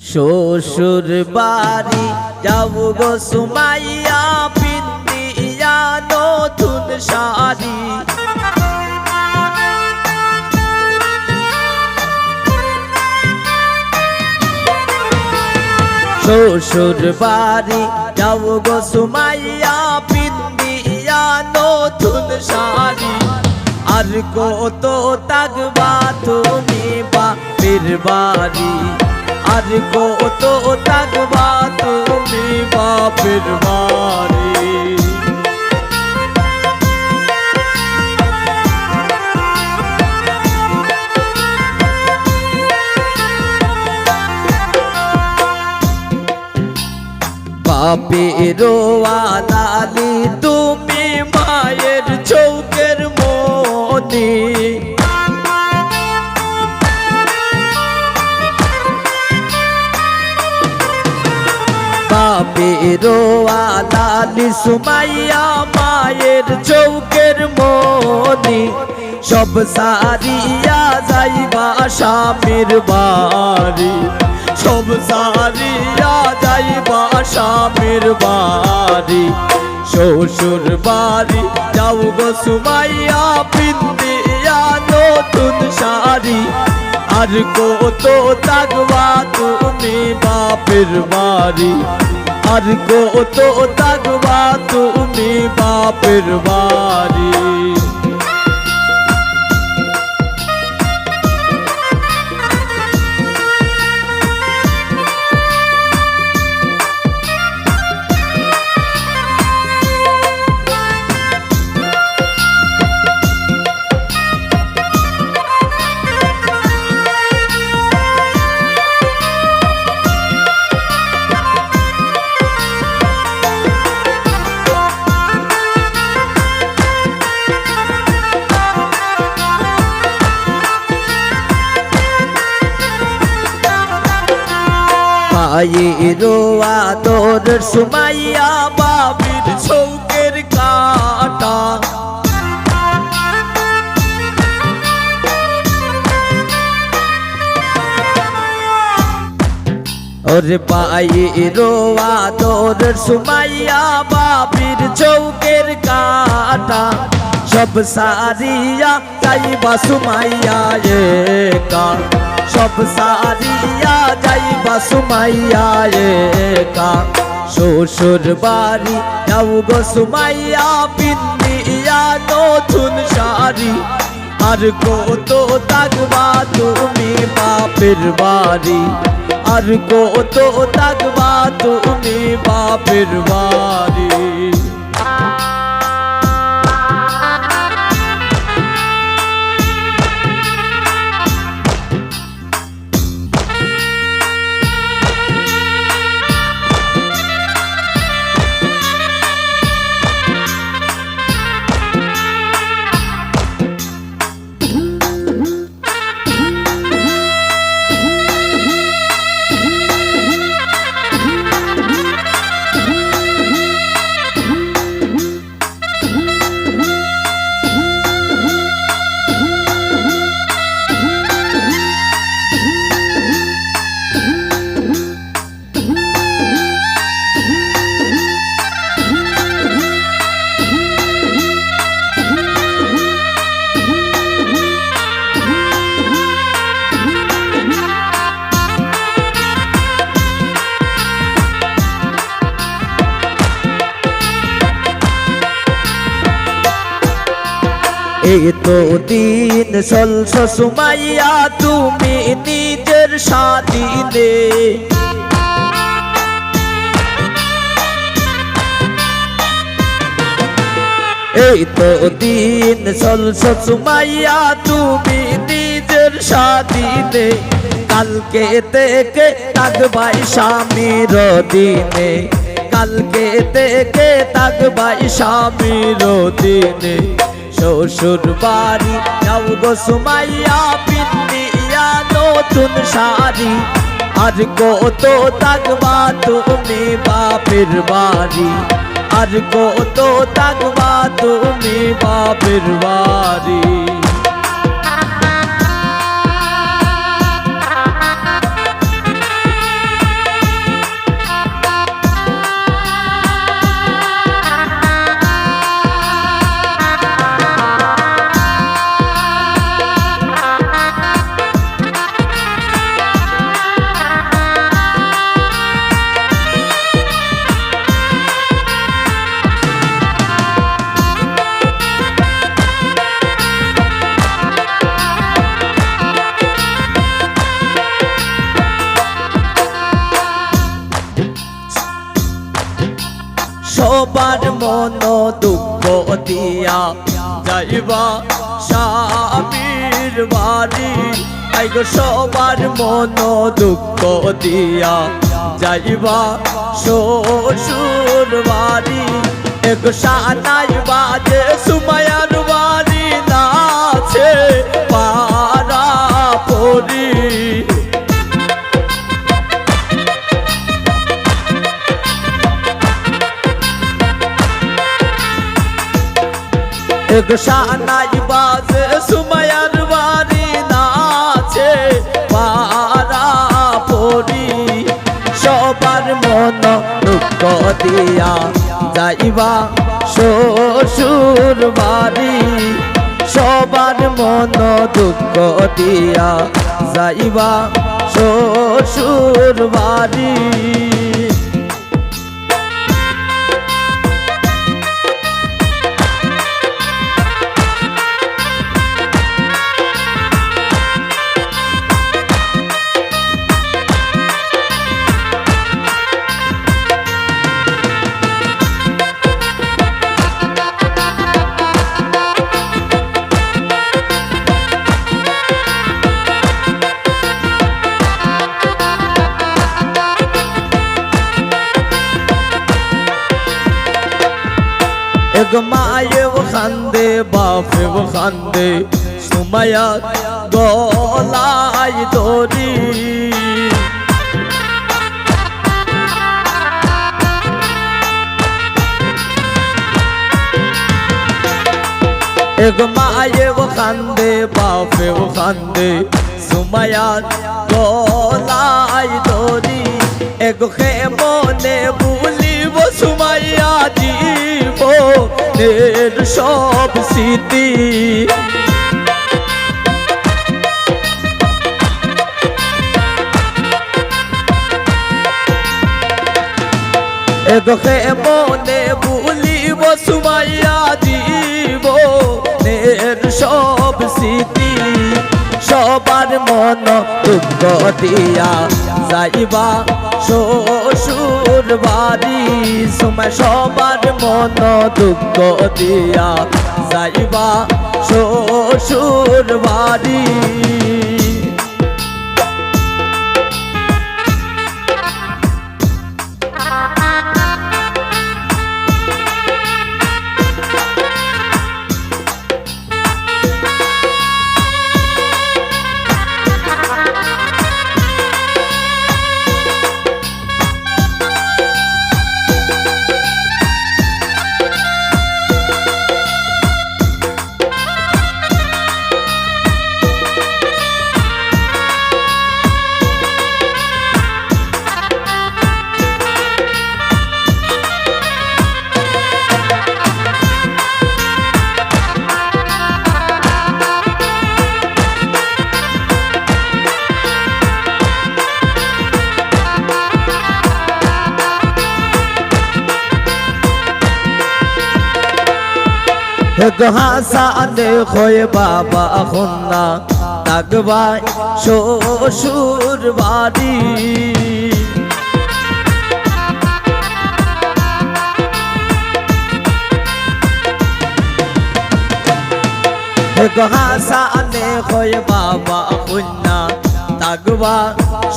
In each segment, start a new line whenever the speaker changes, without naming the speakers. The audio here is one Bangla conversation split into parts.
শ্বশুর বাড়ি যাব গো সুমাইয়া পিন্দিয়া নতুন শাড়ি। শ্বশুর বাড়ি যাব গো সুমাইয়া পিন্দিয়া নতুন শাড়ি। আর কত থাকবা তুমি বাপের বাড়ি, আর কত থাকবা তুমি বাপের বাড়ি। বাপের আলালি তুমি মায়ের চৌকের মনি। বাপের আলালি সুমাইয়া মায়ের চৌকের মনি। সব সারিয়া যাইবা স্বামীর বাড়ি, সব সারিয়া যাইবা স্বামীর বাড়ি। শ্বশুর বাড়ি যাও গো সুমাইয়া পিন্দিয়া নতুন শাড়ি। আর কত থাকবা তুমি বাপের বাড়ি, আর কত থাকবা তুমি বাপের বাড়ি। মায়ের আদর সুমাইয়া বাবির চৌকের কাটা। ওরে পায়ের আদর সুমাইয়া বাবির চৌকের কাটা। সব সারিয়া যাইবা সুমাইয়া একা, সব সারিয়া যাইবা সুমাইয়া একা। শ্বশুর বাড়ি যাও গো সুমাইয়া পিন্দিয়া নতুন শাড়ি। আর কত থাকবা তুমি বাপের বাড়ি, আর কত থাকবা তুমি বাপের বাড়ি। এই তো দিন চলছ সুমাইয়া তুমি নিজের স্বাধীনে। এই তো দিন চলছ সুমাইয়া তুমি নিজের স্বাধীনে। কালকে থেকে থাকবাই স্বামীর দিনে, কালকে থেকে থাকবাই স্বামীর দিনে। শ্বশুর বাড়ি যাও গো সুমাইয়া পিন্দিয়া নতুন শাড়ি। আর কত থাকবা তুমি বাপের বাড়ি, আর কত থাকবা তুমি বাপের বাড়ি। মন দুঃখ দিয়া যাইবা স্বামীর বাড়ি আইগো সবার মন দুঃখ দিয়া যাইবা শ্বশুর বাড়ি এক সানাই বাজে সুমায়ার বাড়ি নাচে পারা পরি এক সানাই বাজে সুমায়ার বাড়ি নাচে পারা পরি সবার মন দুঃখ দিয়া যাইবা শ্বশুর বাড়ি সবার মন দুঃখ দিয়া যাইবা শ্বশুর বাড়ি एक माए वो खांदे बापे वो खांदे सुमाया गोलाई दोरी एक माए वो खांदे बापे वो खांदे सुमाया गोलाई दोरी एक खेमो ने भूली वो सुमाया জীবনের সব স্মৃতি এগোকে মনে ভুলিব সুমাইয়া জীবনের সব স্মৃতি সবার মন দুঃখ দিয়া যাইবা শ্বশুর বাড়ি সময় সবার মন দুঃখ দিয়া যাইবা শ্বশুর বাড়ি হাসানে খোয়ে বাবা খুন্না তাকবাই শ্বশুর বাড়ি হাসানে খোয়ে বাবা খুন্না তাকবা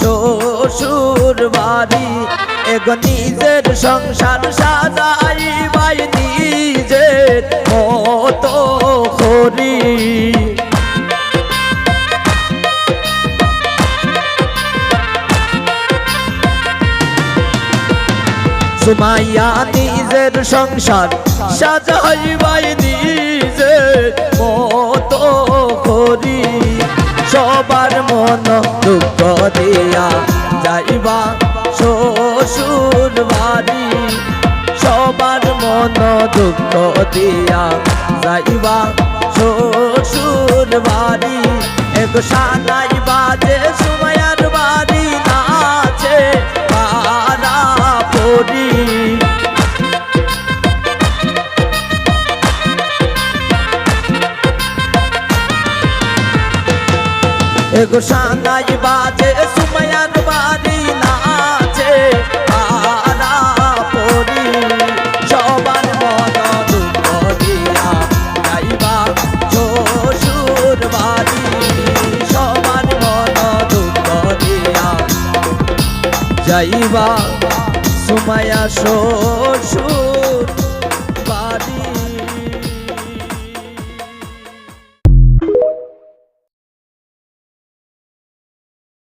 শ্বশুর বাড়ি এগো নিজের সংসার সাজাই বাই নিজের মতো করি সুমাইয়া নিজের সংসার সাজাই বাই নিজের মতো করি সবার মন দুঃখ দিয়া যাইবা শ্বশুর বাড়ি সবার মন দুঃখ দিয়া যাইবা শ্বশুর বাড়ি এক সানাই বাজে সুমাইয়ার বাড়ি নাচে পারা পরি এক সানাই বাজে সুমাইয়ার বাড়ি নাচে পারা পরি সবার মন যাইবা সুমাইয়া শ্বশুর